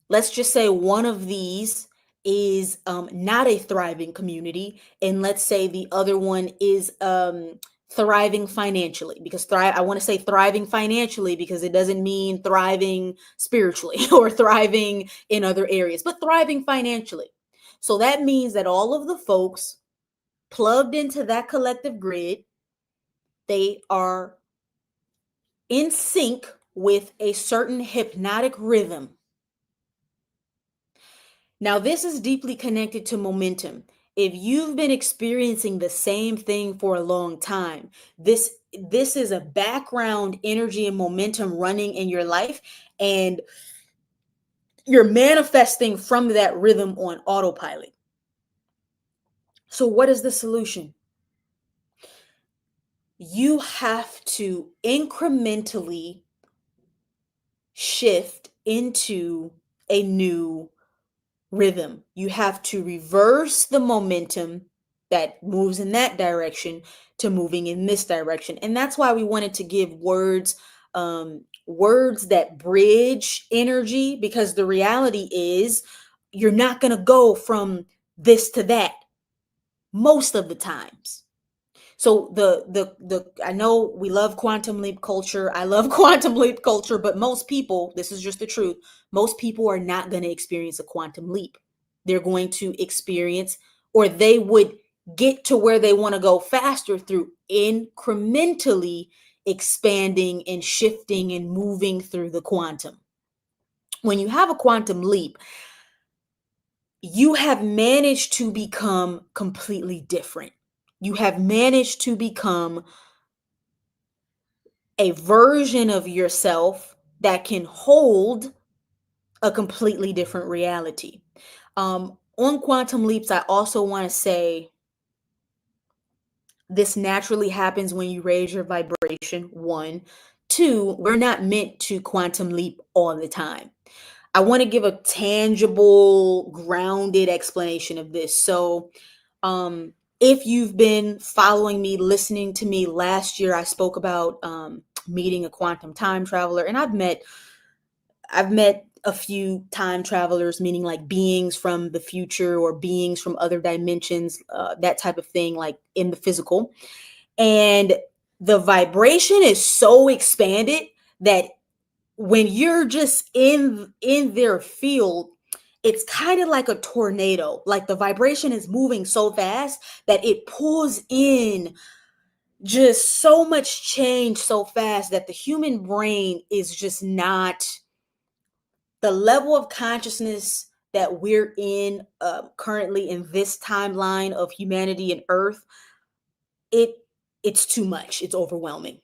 S1: Let's just say one of these is not a thriving community, and let's say the other one is thriving financially. Because thrive, I want to say thriving financially because it doesn't mean thriving spiritually or thriving in other areas, but thriving financially. So that means that all of the folks plugged into that collective grid, they are in sync with a certain hypnotic rhythm. Now, this is deeply connected to momentum. If you've been experiencing the same thing for a long time, this is a background energy and momentum running in your life, and you're manifesting from that rhythm on autopilot. So what is the solution? You have to incrementally shift into a new rhythm. You have to reverse the momentum that moves in that direction to moving in this direction. And that's why we wanted to give words that bridge energy, because the reality is you're not going to go from this to that most of the times. So the I know we love quantum leap culture. I love quantum leap culture, but most people, this is just the truth, most people are not going to experience a quantum leap. They're going to experience, or they would get to where they want to go faster through incrementally expanding and shifting and moving through the quantum. When you have a quantum leap, you have managed to become completely different. You have managed to become a version of yourself that can hold a completely different reality. On quantum leaps, I also want to say this naturally happens when you raise your vibration. One, two, we're not meant to quantum leap all the time. I want to give a tangible, grounded explanation of this. So, if you've been following me, listening to me last year, I spoke about meeting a quantum time traveler, and I've met a few time travelers, meaning like beings from the future or beings from other dimensions, that type of thing, like in the physical. And the vibration is so expanded that when you're just in their field, it's kind of like a tornado. Like the vibration is moving so fast that it pulls in just so much change so fast that the human brain is just not, the level of consciousness that we're in currently in this timeline of humanity and earth, it it's too much. It's overwhelming.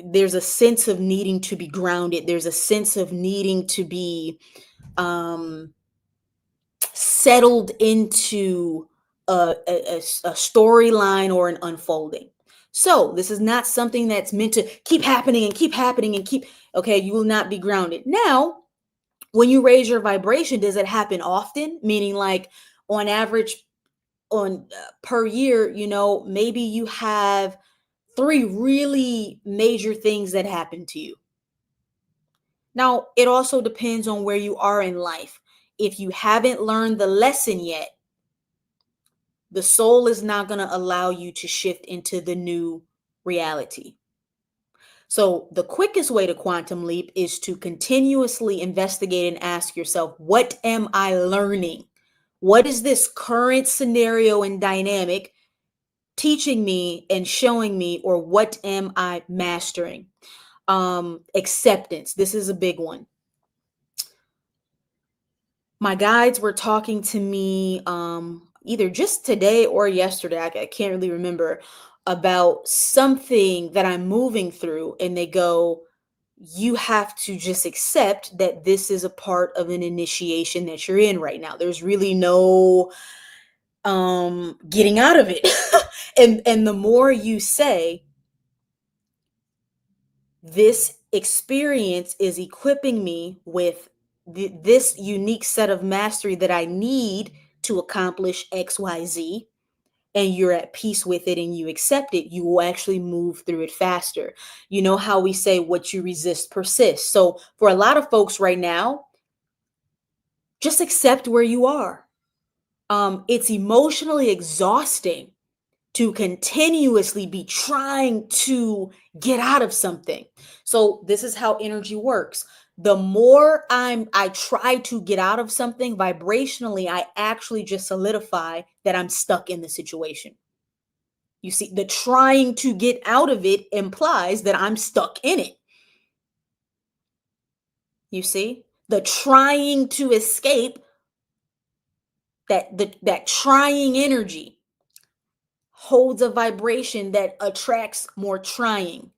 S1: There's a sense of needing to be grounded. There's a sense of needing to be um settled into a storyline or an unfolding. So this is not something that's meant to keep happening and keep happening and keep, okay, you will not be grounded. Now, when you raise your vibration, does it happen often? Meaning like on average, on per year, maybe you have three really major things that happen to you. Now, it also depends on where you are in life. If you haven't learned the lesson yet, the soul is not going to allow you to shift into the new reality. So, the quickest way to quantum leap is to continuously investigate and ask yourself, what am I learning? What is this current scenario and dynamic teaching me and showing me, or what am I mastering? Acceptance. This is a big one. My guides were talking to me either just today or yesterday. I can't really remember, about something that I'm moving through. And they go, you have to just accept that this is a part of an initiation that you're in right now. There's really no getting out of it. And the more you say, this experience is equipping me with this unique set of mastery that I need to accomplish XYZ, and you're at peace with it and you accept it, you will actually move through it faster. You know how we say what you resist persists. So for a lot of folks right now, just accept where you are. It's emotionally exhausting to continuously be trying to get out of something. So this is how energy works. The more I try to get out of something vibrationally, I actually just solidify that I'm stuck in the situation. You see, the trying to get out of it implies that I'm stuck in it. You see, the trying to escape, that trying energy holds a vibration that attracts more trying,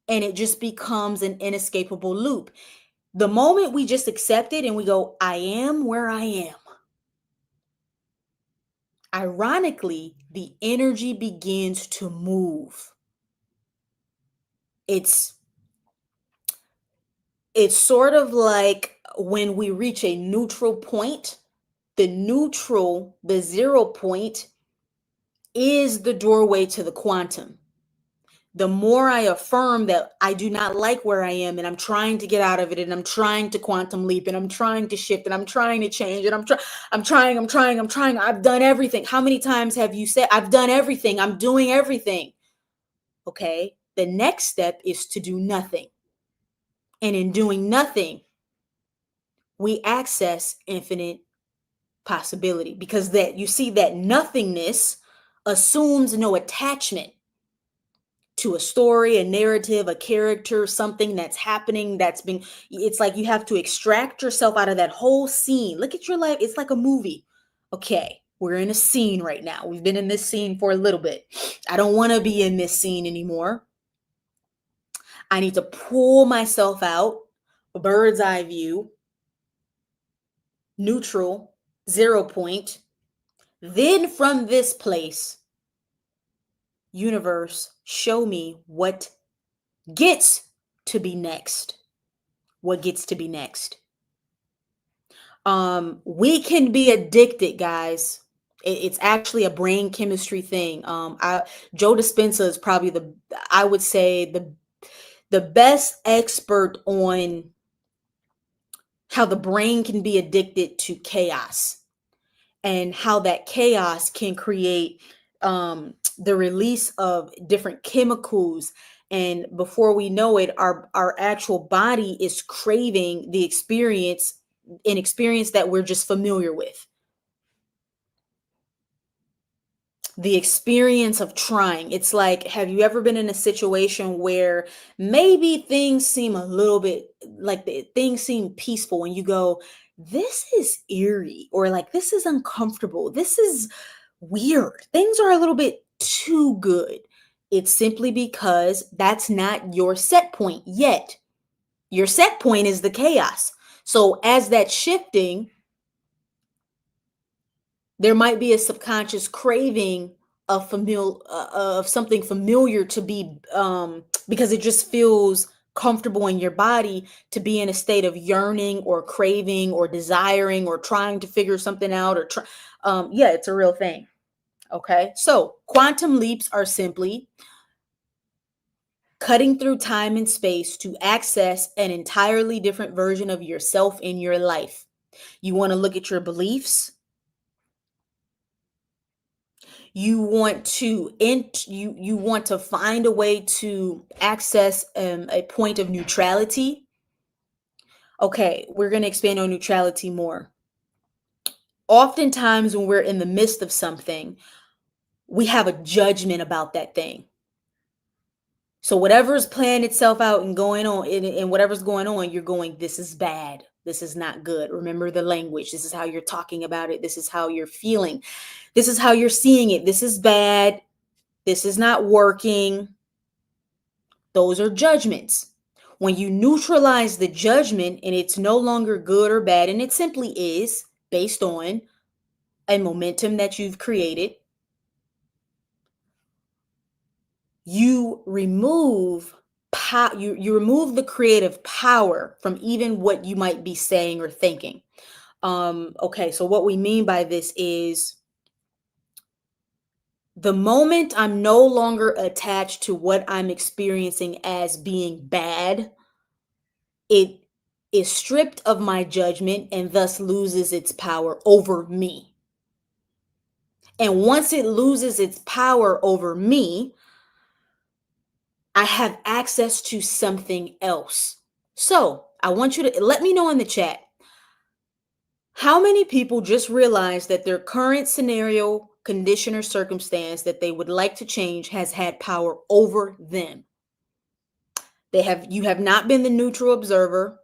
S1: and it just becomes an inescapable loop. The moment we just accept it and we go, I am where I am, ironically, the energy begins to move. It's it's sort of like when we reach a neutral point. The 0 point is the doorway to the quantum. The more I affirm that I do not like where I am and I'm trying to get out of it, and I'm trying to quantum leap, and I'm trying to shift, and I'm trying to change, and I'm trying. I've done everything. How many times have you said, I've done everything? I'm doing everything. Okay. The next step is to do nothing. And in doing nothing, we access infinite possibility, because that, you see, that nothingness assumes no attachment to a story, a narrative, a character, something that's happening, that's been, it's like you have to extract yourself out of that whole scene. Look at your life. It's like a movie. Okay, we're in a scene right now. We've been in this scene for a little bit. I don't want to be in this scene anymore. I need to pull myself out, a bird's eye view, neutral, 0 point. Then from this place, universe, show me what gets to be next. What gets to be next? We can be addicted, guys. It's actually a brain chemistry thing. Joe Dispenza is probably I would say the best expert on how the brain can be addicted to chaos, and how that chaos can create the release of different chemicals. And before we know it, our actual body is craving the experience, an experience that we're just familiar with. The experience of trying. It's like, have you ever been in a situation where maybe things seem a little bit like things seem peaceful, and you go, this is eerie, or like, this is uncomfortable, this is weird, things are a little bit too good. It's simply because that's not your set point yet. Your set point is the chaos. So as that's shifting, there might be a subconscious craving of of something familiar to be, because it just feels comfortable in your body to be in a state of yearning or craving or desiring or trying to figure something out, or yeah, it's a real thing. Okay, so quantum leaps are simply cutting through time and space to access an entirely different version of yourself in your life. You want to look at your beliefs. You want to you want to find a way to access a point of neutrality. Okay, we're going to expand on neutrality more. Oftentimes when we're in the midst of something, we have a judgment about that thing. So whatever's playing itself out and going on, and whatever's going on, you're going, this is bad. This is not good. Remember the language. This is how you're talking about it. This is how you're feeling. This is how you're seeing it. This is bad. This is not working. Those are judgments. When you neutralize the judgment and it's no longer good or bad, and it simply is based on a momentum that you've created, you remove you remove the creative power from even what you might be saying or thinking. Okay, so what we mean by this is the moment I'm no longer attached to what I'm experiencing as being bad, it is stripped of my judgment and thus loses its power over me. And once it loses its power over me, I have access to something else. So I want you to let me know in the chat, how many people just realized that their current scenario, condition, or circumstance that they would like to change has had power over them? You have not been the neutral observer.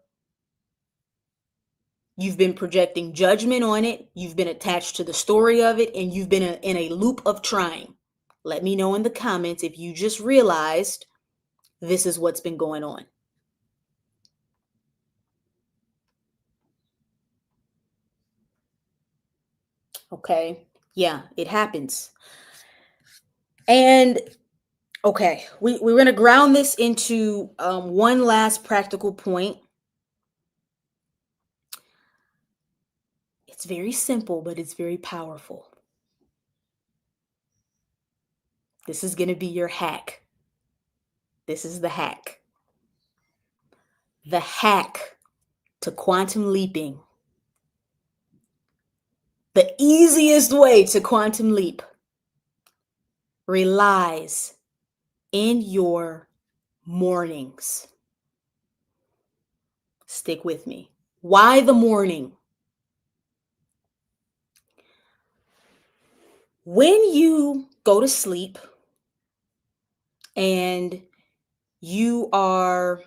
S1: You've been projecting judgment on it. You've been attached to the story of it, and you've been in a loop of trying. Let me know in the comments if you just realized this is what's been going on. Okay. Yeah, it happens. And okay, we're going to ground this into one last practical point. It's very simple, but it's very powerful. This is going to be your hack. This is the hack. The hack to quantum leaping. The easiest way to quantum leap relies in your mornings. Stick with me. Why the morning? When you go to sleep and you are,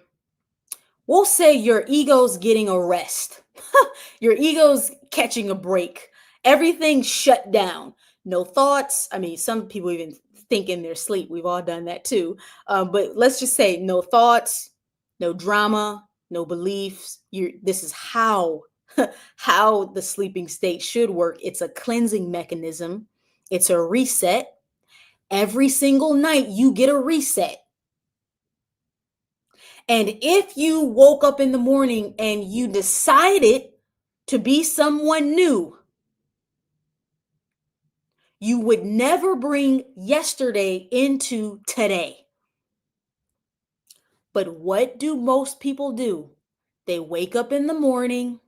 S1: we'll say your ego's getting a rest. Your ego's catching a break. Everything's shut down. No thoughts. I mean, some people even think in their sleep. We've all done that too. But let's just say no thoughts, no drama, no beliefs. This is how how the sleeping state should work. It's a cleansing mechanism. It's a reset. Every single night you get a reset. And if you woke up in the morning and you decided to be someone new, you would never bring yesterday into today. But what do most people do? They wake up in the morning,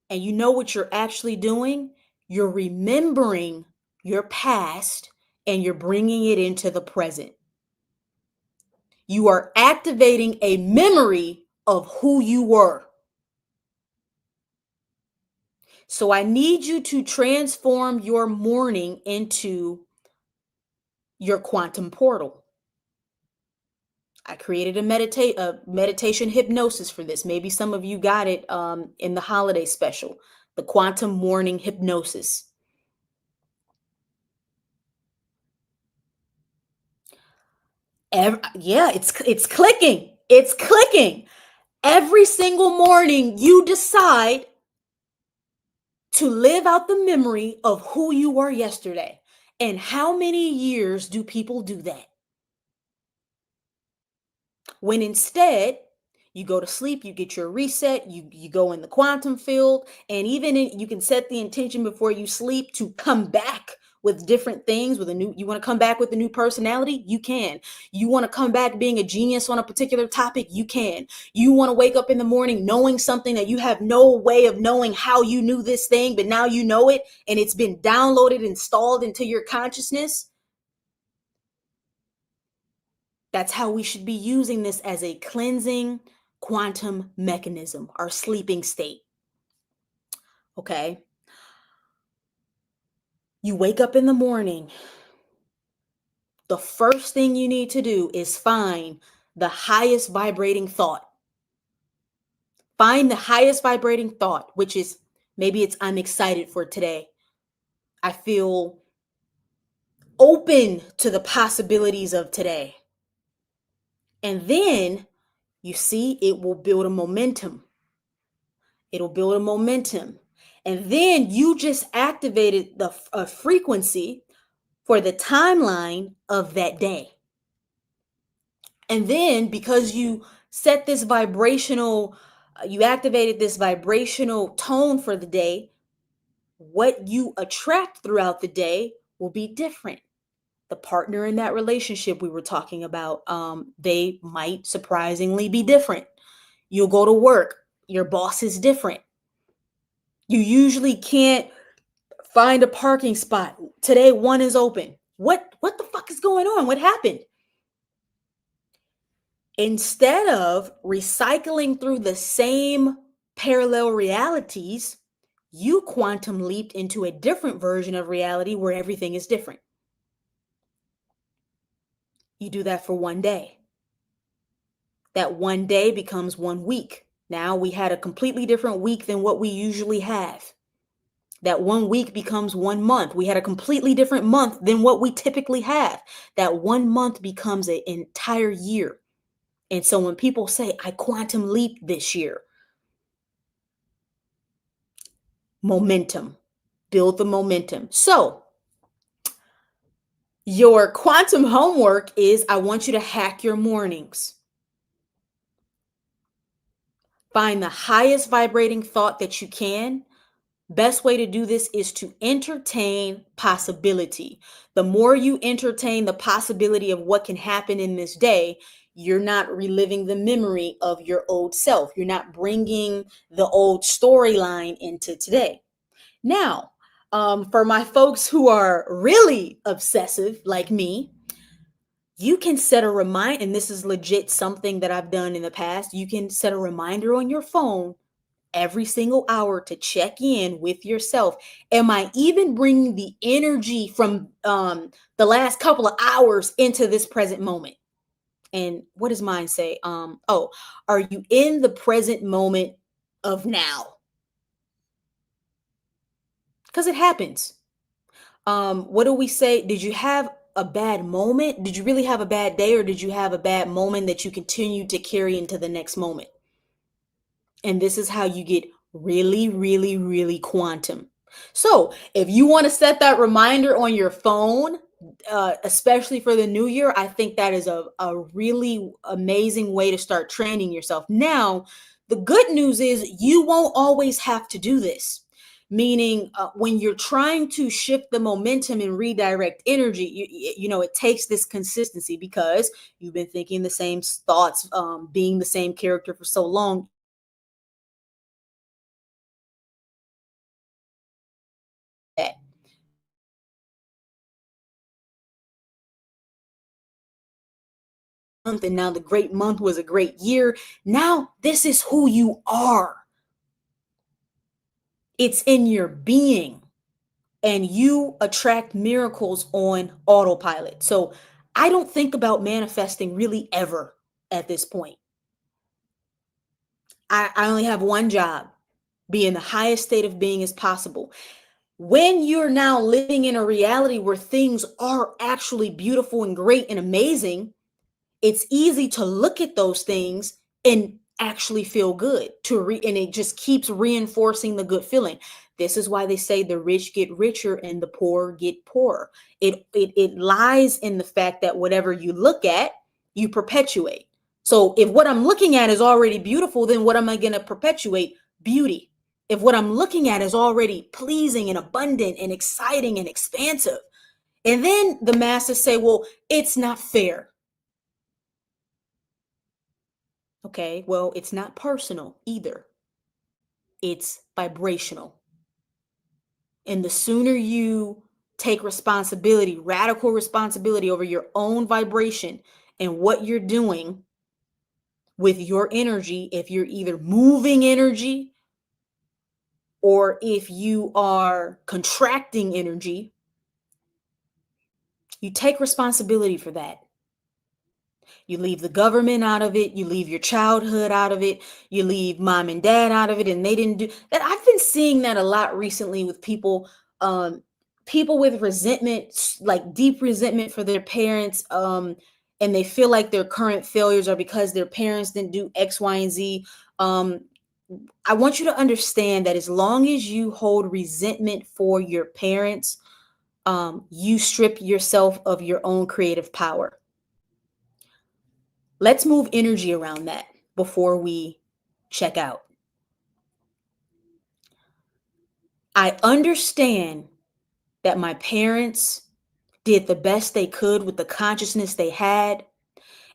S1: and you know what you're actually doing? You're remembering your past and you're bringing it into the present. You are activating a memory of who you were. So I need you to transform your morning into your quantum portal. I created a meditation hypnosis for this. Maybe some of you got it in the holiday special, the quantum morning hypnosis. Yeah, it's clicking. It's clicking. Every single morning you decide to live out the memory of who you were yesterday. And how many years do people do that? When instead you go to sleep, you get your reset, you go in the quantum field, and even you can set the intention before you sleep to come back with different things, with a new, you want to come back with a new personality, you can. You want to come back being a genius on a particular topic, you can. You want to wake up in the morning knowing something that you have no way of knowing how you knew this thing, but now you know it and it's been downloaded, installed into your consciousness. That's how we should be using this, as a cleansing quantum mechanism, our sleeping state. Okay. You wake up in the morning. The first thing you need to do is find the highest vibrating thought. Find the highest vibrating thought, which is, maybe it's, I'm excited for today. I feel open to the possibilities of today. And then you see it will build a momentum. It'll build a momentum. And then you just activated the frequency for the timeline of that day. And then because you set this vibrational, you activated this vibrational tone for the day, what you attract throughout the day will be different. The partner in that relationship we were talking about, they might surprisingly be different. You'll go to work, your boss is different. You usually can't find a parking spot. Today, one is open. What the fuck is going on? What happened? Instead of recycling through the same parallel realities, you quantum leaped into a different version of reality where everything is different. You do that for one day. That one day becomes 1 week. Now we had a completely different week than what we usually have. That 1 week becomes 1 month. We had a completely different month than what we typically have. That 1 month becomes an entire year. And so when people say, I quantum leap this year, momentum, build the momentum. So your quantum homework is, I want you to hack your mornings. Find the highest vibrating thought that you can. Best way to do this is to entertain possibility. The more you entertain the possibility of what can happen in this day, you're not reliving the memory of your old self. You're not bringing the old storyline into today. Now, for my folks who are really obsessive like me, you can set a reminder, and this is legit something that I've done in the past. You can set a reminder on your phone every single hour to check in with yourself. Am I even bringing the energy from the last couple of hours into this present moment? And what does mine say? Oh, are you in the present moment of now? Because it happens. What do we say? Did you have a bad moment? Did you really have a bad day, or did you have a bad moment that you continue to carry into the next moment? And this is how you get really, really, really quantum. So if you want to set that reminder on your phone, especially for the new year, I think that is a really amazing way to start training yourself. Now, the good news is you won't always have to do this. Meaning, when you're trying to shift the momentum and redirect energy, you know, it takes this consistency, because you've been thinking the same thoughts, being the same character for so long. That month, and now the great month was a great year. Now this is who you are. It's in your being, and you attract miracles on autopilot. So I don't think about manifesting really ever at this point. I only have one job: be in the highest state of being as possible. When you're now living in a reality where things are actually beautiful and great and amazing, it's easy to look at those things and actually feel good, and it just keeps reinforcing the good feeling. This is why they say the rich get richer and the poor get poorer. It lies in the fact that whatever you look at, you perpetuate. So if what I'm looking at is already beautiful, then what am I going to perpetuate? Beauty. If what I'm looking at is already pleasing and abundant and exciting and expansive, And then the masses say, well, it's not fair. Okay, well, it's not personal either. It's vibrational. And the sooner you take responsibility, radical responsibility over your own vibration and what you're doing with your energy, if you're either moving energy or if you are contracting energy, you take responsibility for that. You leave the government out of it. You leave your childhood out of it. You leave mom and dad out of it. And they didn't do that. I've been seeing that a lot recently with people, people with resentment, like deep resentment for their parents. And they feel like their current failures are because their parents didn't do X, Y, and Z. Um, I want you to understand that as long as you hold resentment for your parents, you strip yourself of your own creative power. Let's move energy around that before we check out. I understand that my parents did the best they could with the consciousness they had.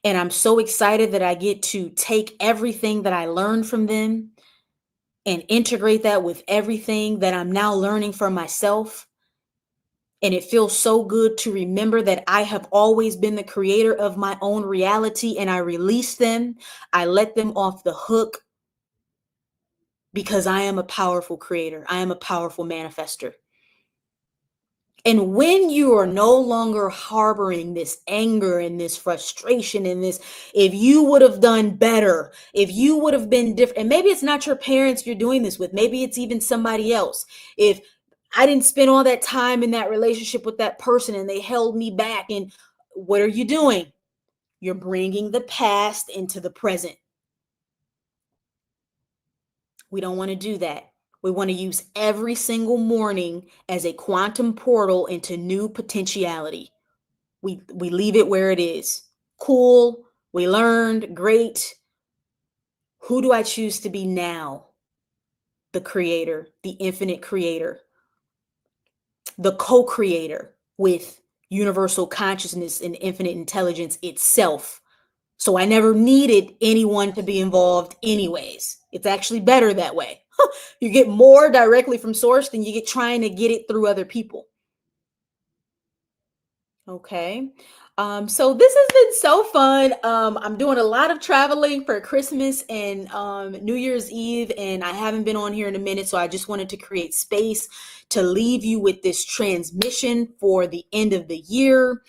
S1: And I'm so excited that I get to take everything that I learned from them and integrate that with everything that I'm now learning for myself. And it feels so good to remember that I have always been the creator of my own reality, and I release them. I let them off the hook because I am a powerful creator. I am a powerful manifester. And when you are no longer harboring this anger and this frustration and this, if you would have done better, if you would have been different, and maybe it's not your parents you're doing this with, maybe it's even somebody else. If I didn't spend all that time in that relationship with that person and they held me back, and what are you doing? You're bringing the past into the present. We don't want to do that. We want to use every single morning as a quantum portal into new potentiality. We leave it where it is. Cool. We learned. Great. Who do I choose to be now? The creator, the infinite creator, the co-creator with universal consciousness and infinite intelligence itself. So I never needed anyone to be involved anyways. It's actually better that way. You get more directly from source than you get trying to get it through other people. Okay. So this has been so fun. I'm doing a lot of traveling for Christmas and New Year's Eve, and I haven't been on here in a minute, so I just wanted to create space to leave you with this transmission for the end of the year,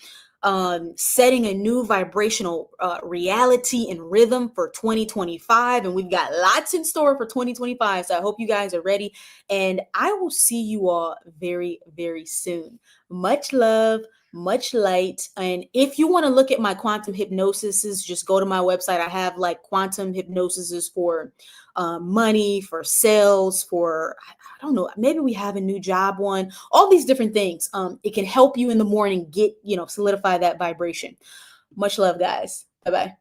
S1: setting a new vibrational reality and rhythm for 2025. And we've got lots in store for 2025. So I hope you guys are ready, and I will see you all very, very soon. Much love. Much light. And if you want to look at my quantum hypnosis, just go to my website. I have like quantum hypnosis for money, for sales, for, I don't know, maybe we have a new job one, all these different things. It can help you in the morning get, solidify that vibration. Much love, guys. Bye-bye.